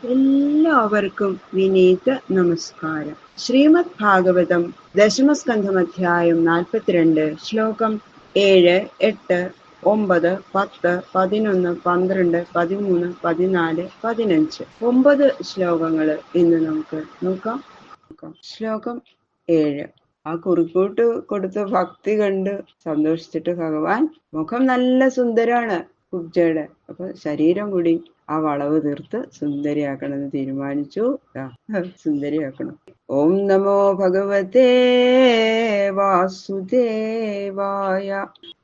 എല്ലാവർക്കും വിനീത നമസ്കാരം. ശ്രീമദ് ഭാഗവതം ദശമസ്കന്ധം അധ്യായം 42 ശ്ലോകം 7, 8, 9, 10, 11, 12, 13, 14, 15 9 ശ്ലോകങ്ങൾ ഇന്ന് നമുക്ക് നോക്കാം. ശ്ലോകം 7. ആ കുറിക്കൂട്ട് കൊടുത്ത ഭക്തി കണ്ട് സന്തോഷിച്ചിട്ട് ഭഗവാൻ മുഖം നല്ല സുന്ദരാണ് കുബ്ജയുടെ. അപ്പൊ ശരീരം കൂടി ആ വളവ് തീർത്ത് സുന്ദരിയാക്കണമെന്ന് തീരുമാനിച്ചു. സുന്ദരിയാക്കണം. ഓം നമോ ഭഗവതേ വാസുദേവായ.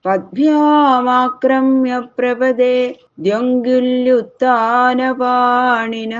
പദ്ഭ്യാമാക്രമ്യ പ്രപദേ ദ്യങ്കുല്യുത്താനപാണിന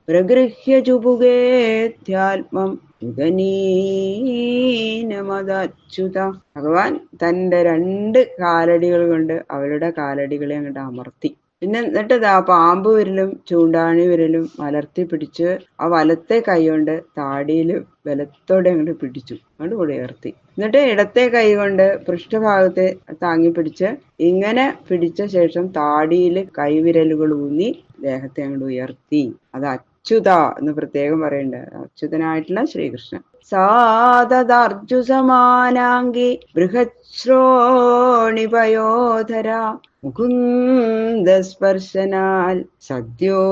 പ്രഗൃഹ്യ ചുബുഗേത്യാത്മം ഉദനീനമദച്യുത. ഭഗവാൻ തന്റെ 2 കാലടികൾ കൊണ്ട് അവളുടെ കാലടികളെ അങ്ങോട്ട് അമർത്തി. എന്നിട്ട് ആ പാമ്പ് വിരലും ചൂണ്ടാണി വിരലും മലർത്തി പിടിച്ച് ആ വലത്തെ കൈ കൊണ്ട് താടിയിൽ ബലത്തോടെ അങ്ങോട്ട് പിടിച്ചു, അങ്ങോട്ട് കൂടെ ഉയർത്തി. എന്നിട്ട് ഇടത്തെ കൈ കൊണ്ട് പൃഷ്ഠഭാഗത്തെ താങ്ങി പിടിച്ച് ഇങ്ങനെ പിടിച്ച ശേഷം താടിയിൽ കൈവിരലുകൾ ഊന്നി ദേഹത്തെ അങ്ങോട്ട് ഉയർത്തി. അത് അച്യുത എന്ന് പ്രത്യേകം പറയണ്ടത്. അച്യുതനായിട്ടുള്ള ശ്രീകൃഷ്ണൻ. സാദാർജു സമാനാംഗി ബൃഹശ്രോണിപയോധര മുകുന്ദസ്പർശനാൽ സദ്യോ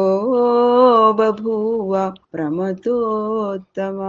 ബഭൂവ പ്രമദോത്തമ.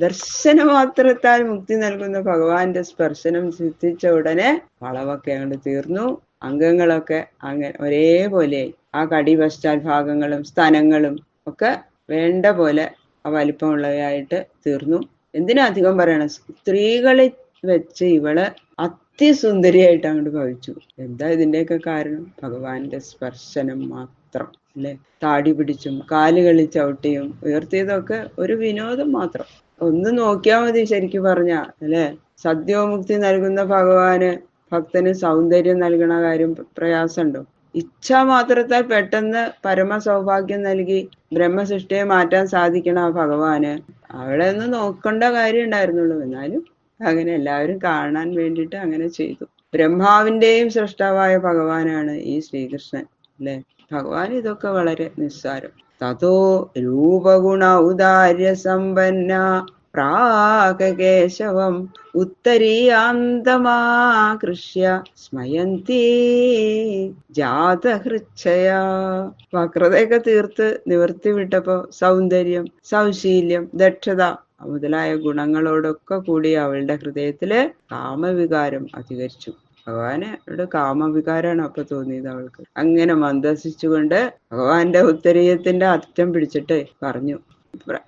ദർശനമാത്രത്താൽ മുക്തി നൽകുന്ന ഭഗവാന്റെ സ്പർശനം സിദ്ധിച്ച ഉടനെ വളവൊക്കെ അങ്ങോട്ട് തീർന്നു. അംഗങ്ങളൊക്കെ അങ്ങനെ ഒരേപോലെ ആ കടി പശ്ചാത്ഭാഗങ്ങളും സ്തനങ്ങളും ഒക്കെ വേണ്ട പോലെ ആ വലിപ്പമുള്ളവയായിട്ട് തീർന്നു. എന്തിനാ അധികം പറയണം? സ്ത്രീകളെ വെച്ച് ഇവള് അതിസുന്ദരിയായിട്ട് അങ്ങോട്ട് ഭവിച്ചു. എന്താ ഇതിന്റെയൊക്കെ കാരണം? ഭഗവാന്റെ സ്പർശനം മാത്രം അല്ലെ. താടി പിടിച്ചും കാലുകളിൽ ചവിട്ടിയും ഉയർത്തിയതൊക്കെ ഒരു വിനോദം മാത്രം. ഒന്ന് നോക്കിയാൽ മതി ശരിക്കും പറഞ്ഞ അല്ലെ. സദ്യോമുക്തി നൽകുന്ന ഭഗവാന് ഭക്തന് സൗന്ദര്യം നൽകണ കാര്യം പ്രയാസമുണ്ടോ? ഇച്ഛാമാത്രത്താൽ പെട്ടെന്ന് പരമ സൗഭാഗ്യം നൽകി ബ്രഹ്മസൃഷ്ടിയെ മാറ്റാൻ സാധിക്കണ ആ ഭഗവാന് അവിടെ ഒന്ന് നോക്കേണ്ട കാര്യം ഉണ്ടായിരുന്നുള്ളൂ. എന്നാലും അങ്ങനെ എല്ലാവരും കാണാൻ വേണ്ടിയിട്ട് അങ്ങനെ ചെയ്തു. ബ്രഹ്മാവിന്റെയും സൃഷ്ടാവായ ഭഗവാനാണ് ഈ ശ്രീകൃഷ്ണൻ അല്ലെ. ഭഗവാൻ ഇതൊക്കെ വളരെ നിസ്സാരം. തതോ രൂപഗുണ ഔദാര്യ സമ്പന്ന പ്രാകേശവം ഉത്തരീയാന്തമാകൃഷ്യ സ്മയന്തി ജാതഹൃച്ഛയ. വക്രതയൊക്കെ തീർത്ത് നിവർത്തി വിട്ടപ്പോ സൗന്ദര്യം, സൗശീല്യം, ദക്ഷത മുതലായ ഗുണങ്ങളോടൊക്കെ കൂടി അവളുടെ ഹൃദയത്തില് കാമവികാരം അധികരിച്ചു. ഭഗവാന് അവളുടെ കാമവികാരമാണ് അപ്പൊ തോന്നിയത് അവൾക്ക്. അങ്ങനെ മന്ദസിച്ചുകൊണ്ട് ഭഗവാന്റെ ഉത്തരീയത്തിന്റെ അറ്റം പിടിച്ചിട്ട് പറഞ്ഞു.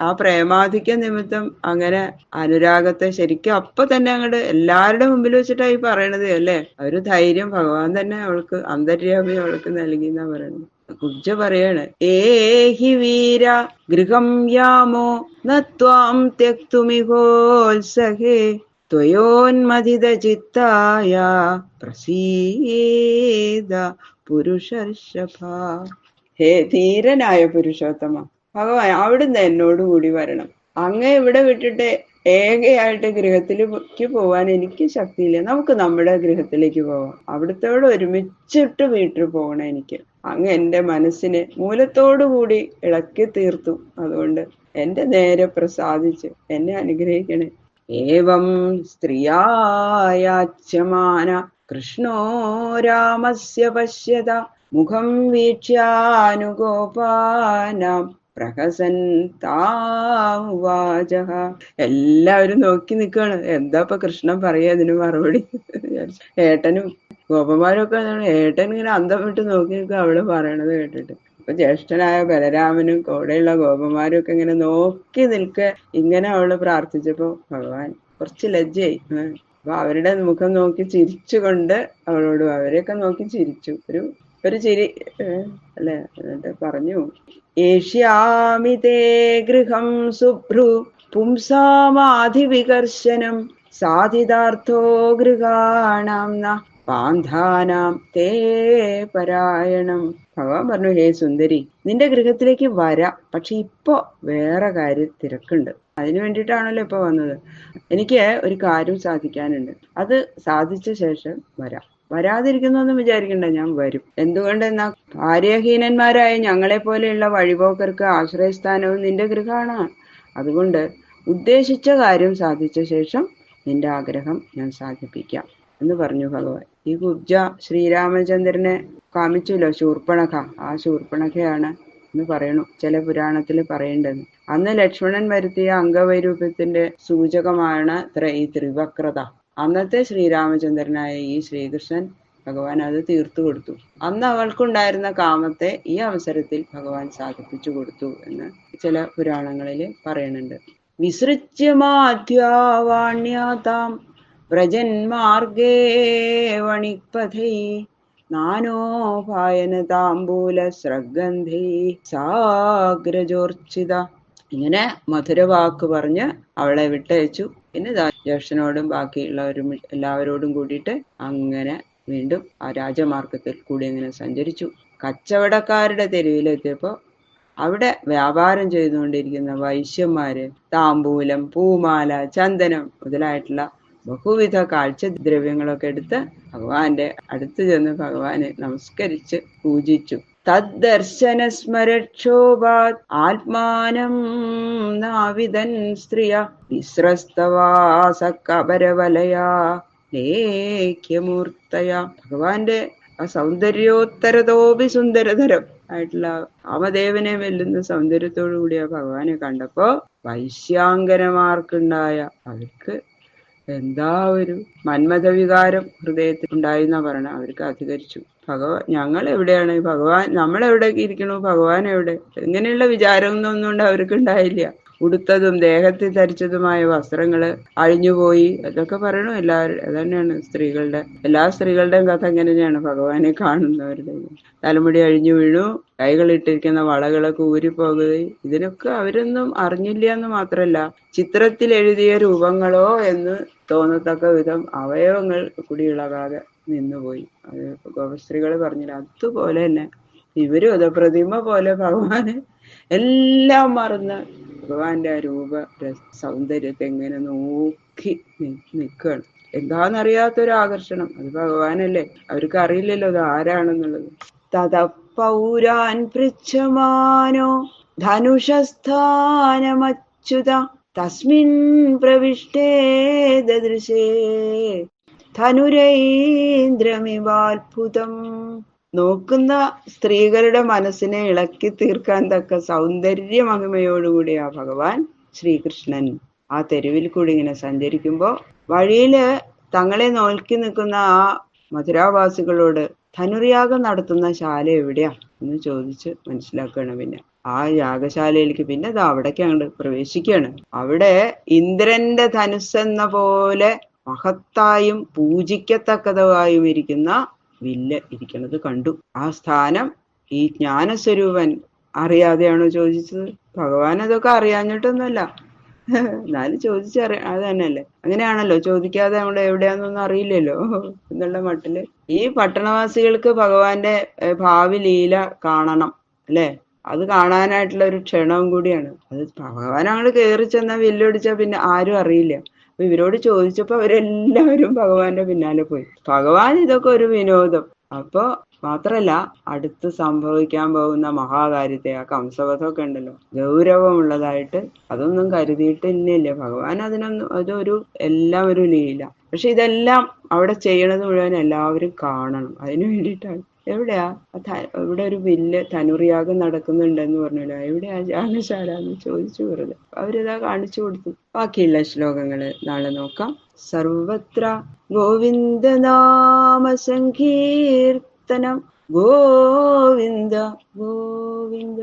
ആ പ്രേമാധിക്യ നിമിത്തം അങ്ങനെ അനുരാഗത്തെ ശരിക്കും അപ്പൊ തന്നെ അങ്ങോട്ട് എല്ലാവരുടെ മുമ്പിൽ വെച്ചിട്ടായി പറയണത് അല്ലേ. ഒരു ധൈര്യം ഭഗവാൻ തന്നെ അവൾക്ക് അന്തര്യാമി അവൾക്ക് നൽകി എന്നാ പറയണത്. കുബ്ജ പറയാണ്, ഏഹി വീര ഗൃഹം യാമോ നത്വാം ത്യക്തുമിഹോത്സഹേ ത്വയോന്മദിത ചിത്തായ പ്രസീദ പുരുഷർഷഭ. ഹേ ധീരനായ പുരുഷോത്തമ ഭഗവാൻ, അവിടുന്ന് എന്നോടുകൂടി വരണം. അങ്ങ് ഇവിടെ വിട്ടിട്ട് ഏകയായിട്ട് ഗൃഹത്തിലേക്ക് പോവാൻ എനിക്ക് ശക്തിയില്ല. നമുക്ക് നമ്മുടെ ഗൃഹത്തിലേക്ക് പോവാം. അവിടുത്തോട് ഒരുമിച്ചിട്ട് വീട്ടിൽ പോകണം എനിക്ക്. അങ്ങ് എൻ്റെ മനസ്സിനെ മൂലത്തോടുകൂടി ഇളക്കി തീർത്തു. അതുകൊണ്ട് എന്റെ നേരെ പ്രസാദിച്ച് എന്നെ അനുഗ്രഹിക്കണേ. ഏവം സ്ത്രീയായാച്യമാന കൃഷ്ണോ രാമസ്യ പശ്യത മുഖം വീക്ഷ്യാനുഗോപാനാം പ്രഹസൻ താമുവാച. എല്ലാവരും നോക്കി നിൽക്കുകയാണ്. എന്താ ഇപ്പൊ കൃഷ്ണൻ പറയാ അതിന് മറുപടി? ഏട്ടനും ഗോപന്മാരൊക്കെ ഏട്ടൻ ഇങ്ങനെ അന്തം വിട്ട് നോക്കി നിൽക്കുക അവള് പറയണത് കേട്ടിട്ട്. അപ്പൊ ജ്യേഷ്ഠനായ ബലരാമനും കൂടെയുള്ള ഗോപന്മാരും ഒക്കെ ഇങ്ങനെ നോക്കി നിൽക്ക. ഇങ്ങനെ അവള് പ്രാർത്ഥിച്ചപ്പോ ഭഗവാൻ കുറച്ച് ലജ്ജയായി. അപ്പൊ അവരുടെ മുഖം നോക്കി ചിരിച്ചുകൊണ്ട് അവളോട് അവരെയൊക്കെ നോക്കി ചിരിച്ചു. ഒരു ചിരി അല്ലെ. എന്നിട്ട് പറഞ്ഞു, ഏഷ്യാമി തേ ഗൃഹം ശുഭ്രു പുംസാമാധിവികർശനം സാധിതാർത്ഥോ ഗൃഹാണാം ന പാന്ധാനാം തേ പരായണം. ഭഗവാൻ പറഞ്ഞു, ഹേ സുന്ദരി, നിന്റെ ഗൃഹത്തിലേക്ക് വരാം. പക്ഷെ ഇപ്പൊ വേറെ കാര്യം തിരക്കുണ്ട്. അതിനു വേണ്ടിയിട്ടാണല്ലോ ഇപ്പൊ വന്നത്. എനിക്ക് ഒരു കാര്യം സാധിക്കാനുണ്ട്. അത് സാധിച്ച ശേഷം വരാം. വരാതിരിക്കുന്നൊന്നും വിചാരിക്കണ്ട, ഞാൻ വരും. എന്തുകൊണ്ടെന്നാ ഭാര്യഹീനന്മാരായ ഞങ്ങളെ പോലെയുള്ള വഴിപോക്കർക്ക് ആശ്രയസ്ഥാനവും നിന്റെ ഗൃഹമാണ്. അതുകൊണ്ട് ഉദ്ദേശിച്ച കാര്യം സാധിച്ച ശേഷം നിന്റെ ആഗ്രഹം ഞാൻ സാധിപ്പിക്കാം എന്ന് പറഞ്ഞു ഭഗവാൻ. ഈ കുബ്ജ ശ്രീരാമചന്ദ്രനെ കാമിച്ചല്ലോ, ശൂർപ്പണഖ. ആ ശൂർപ്പണഖയാണ് എന്ന് പറയണു ചില പുരാണത്തിൽ പറയേണ്ടത്. അന്ന് ലക്ഷ്മണൻ വരുത്തിയ അംഗവൈരൂപ്യത്തിന്റെ സൂചകമാണ് ഈ ത്രിവക്രത. അന്നത്തെ ശ്രീരാമചന്ദ്രനായ ഈ ശ്രീകൃഷ്ണൻ ഭഗവാൻ അത് തീർത്തു കൊടുത്തു. അന്ന് അവൾക്കുണ്ടായിരുന്ന കാമത്തെ ഈ അവസരത്തിൽ ഭഗവാൻ സാധിപ്പിച്ചു കൊടുത്തു എന്ന് ചില പുരാണങ്ങളിൽ പറയുന്നുണ്ട്. വിസൃജ്യമാധ്യാവാണ്യാതാം വ്രജന്മാർഗേ വണിക്പഥൈ നാനോപായനതാംബൂല സ്രഗന്ധൈ സാഗ്രജോർച്ചിത. ഇങ്ങനെ മധുരവാക്ക് പറഞ്ഞ് അവളെ വിട്ടയച്ചു. പിന്നെ ജ്യേഷ്ഠനോടും ബാക്കിയുള്ളവരും എല്ലാവരോടും കൂടിയിട്ട് അങ്ങനെ വീണ്ടും ആ രാജമാർഗത്തിൽ കൂടി അങ്ങനെ സഞ്ചരിച്ചു. കച്ചവടക്കാരുടെ തെരുവിലെത്തിയപ്പോ അവിടെ വ്യാപാരം ചെയ്തുകൊണ്ടിരിക്കുന്ന വൈശ്യന്മാര് താമ്പൂലം, പൂമാല, ചന്ദനം മുതലായിട്ടുള്ള ബഹുവിധ കാഴ്ചദ്രവ്യങ്ങളൊക്കെ എടുത്ത് ഭഗവാന്റെ അടുത്ത് ചെന്ന് ഭഗവാനെ നമസ്കരിച്ച് പൂജിച്ചു. തദ്ദർശന സ്മരക്ഷോഭാത് ആത്മാനം നാവിദൻ സ്ത്രീയ വിസ്രസ്തവാസ കബരവലയാ ലേഖ്യമൂർത്തയ. ഭഗവാന്റെ ആ സൗന്ദര്യോത്തരതോപി സുന്ദരതരം ആയിട്ടുള്ള കാമദേവനെ വെല്ലുന്ന സൗന്ദര്യത്തോടു കൂടിയ ഭഗവാനെ കണ്ടപ്പോ വൈശ്യാങ്കനമാർക്കുണ്ടായ അവർക്ക് എന്താ ഒരു മന്മഥവികാരം ഹൃദയത്തിൽ ഉണ്ടായിരുന്ന പറഞ്ഞ അവർക്ക് അധികരിച്ചു. ഞങ്ങൾ എവിടെയാണ് ഭഗവാൻ, നമ്മളെവിടേക്ക് ഇരിക്കണു, ഭഗവാൻ എവിടെ, ഇങ്ങനെയുള്ള വിചാരമൊന്നും കൊണ്ട് അവർക്ക് ഉണ്ടായില്ല. ഉടുത്തതും ദേഹത്തിൽ ധരിച്ചതുമായ വസ്ത്രങ്ങള് അഴിഞ്ഞുപോയി അതൊക്കെ പറയണു. അതന്നെയാണ് എല്ലാ സ്ത്രീകളുടെയും കഥ ഇങ്ങനെ തന്നെയാണ്. ഭഗവാനെ കാണുന്നവരുടെ തലമുടി അഴിഞ്ഞു വീണു, കൈകളിട്ടിരിക്കുന്ന വളകളൊക്കെ ഊരിപ്പോകുകയും ഇതിനൊക്കെ അവരൊന്നും അറിഞ്ഞില്ല എന്ന് മാത്രല്ല, ചിത്രത്തിൽ എഴുതിയ രൂപങ്ങളോ എന്ന് തോന്നത്തക്ക വിധം അവയവങ്ങൾ കൂടി ഇളകാതെ നിന്നുപോയി. അത് ഗോപസ്ത്രീകൾ പറഞ്ഞില്ല. അതുപോലെ തന്നെ ഇവരും അത് പ്രതിമ പോലെ ഭഗവാന് എല്ലാം മറന്ന് ഭഗവാന്റെ ആ രൂപ സൗന്ദര്യത്തെ എങ്ങനെ നോക്കി നിൽക്കുകയാണ്. എന്താണെന്നറിയാത്തൊരു ആകർഷണം. അത് ഭഗവാനല്ലേ, അവർക്ക് അറിയില്ലല്ലോ അത് ആരാണെന്നുള്ളത്. തതപൗരാൻ പൃച്ഛമാനോ ധനുഷസ്ഥാനമച്യുത തസ്മിൻ പ്രവിഷ്ടേ ദദൃശേ ധനുരൈന്ദ്രമിവാത്ഭുതം. നോക്കുന്ന സ്ത്രീകളുടെ മനസ്സിനെ ഇളക്കി തീർക്കാൻ തക്ക സൗന്ദര്യ മഹിമയോടുകൂടിയ ഭഗവാൻ ശ്രീകൃഷ്ണൻ ആ തെരുവിൽ കൂടി ഇങ്ങനെ സഞ്ചരിക്കുമ്പോ വഴിയില് തങ്ങളെ നോക്കി നിൽക്കുന്ന ആ മധുരാവാസികളോട് ധനുർയാഗം നടത്തുന്ന ശാല എവിടെയാ എന്ന് ചോദിച്ച് മനസ്സിലാക്കുകയാണ്. പിന്നെ ആ യാഗശാലയിലേക്ക് പിന്നെ അത് അവിടേക്ക് അങ്ങോട്ട് പ്രവേശിക്കുകയാണ്. അവിടെ ഇന്ദ്രന്റെ ധനുസ്സെന്ന പോലെ മഹത്തായും പൂജിക്കത്തക്കതായും ഇരിക്കുന്ന വില്ല് ഇരിക്കുന്നത് കണ്ടു. ആ സ്ഥാനം ഈ ജ്ഞാനസ്വരൂപൻ അറിയാതെയാണോ ചോദിച്ചത്? ഭഗവാൻ അതൊക്കെ അറിയാഞ്ഞിട്ടൊന്നുമല്ല, എന്നാലും അത് തന്നെയല്ലേ. അങ്ങനെയാണല്ലോ, ചോദിക്കാതെ നമ്മൾ എവിടെയാന്നൊന്നും അറിയില്ലല്ലോ എന്നുള്ള മട്ടില് ഈ പട്ടണവാസികൾക്ക് ഭഗവാന്റെ ഭാവി ലീല കാണണം അല്ലെ. അത് കാണാനായിട്ടുള്ള ഒരു ക്ഷണവും കൂടിയാണ് അത്. ഭഗവാൻ അങ്ങോട്ട് കയറി ചെന്നാൽ വില്ലൊടിച്ചാ പിന്നെ ആരും അറിയില്ല. അപ്പൊ ഇവരോട് ചോദിച്ചപ്പോ അവരെല്ലാവരും ഭഗവാന്റെ പിന്നാലെ പോയി. ഭഗവാൻ ഇതൊക്കെ ഒരു വിനോദം. അപ്പൊ മാത്രല്ല അടുത്ത് സംഭവിക്കാൻ പോകുന്ന മഹാകാര്യത്തെ, ആ കംസവധമൊക്കെ ഉണ്ടല്ലോ, ഗൗരവമുള്ളതായിട്ട് അതൊന്നും കരുതിയിട്ടില്ല ഭഗവാൻ. അതൊരു എല്ലാം ഒരു ലീല. പക്ഷെ ഇതെല്ലാം അവിടെ ചെയ്യണത് മുഴുവൻ എല്ലാവരും കാണണം. അതിനു വേണ്ടിയിട്ടാണ്. എവിടെയാ ഇവിടെ ഒരു വില്ല് ധനുർയാഗം നടക്കുന്നുണ്ടെന്ന് പറഞ്ഞല്ലോ, എവിടെയാ യാഗശാല എന്ന് ചോദിച്ചു വെറുതെ. അവരിതാ കാണിച്ചു കൊടുത്തു. ബാക്കിയുള്ള ശ്ലോകങ്ങള് നാളെ നോക്കാം. സർവത്ര ഗോവിന്ദനാമ സങ്കീർത്തനം ഗോവിന്ദ ഗോവിന്ദ.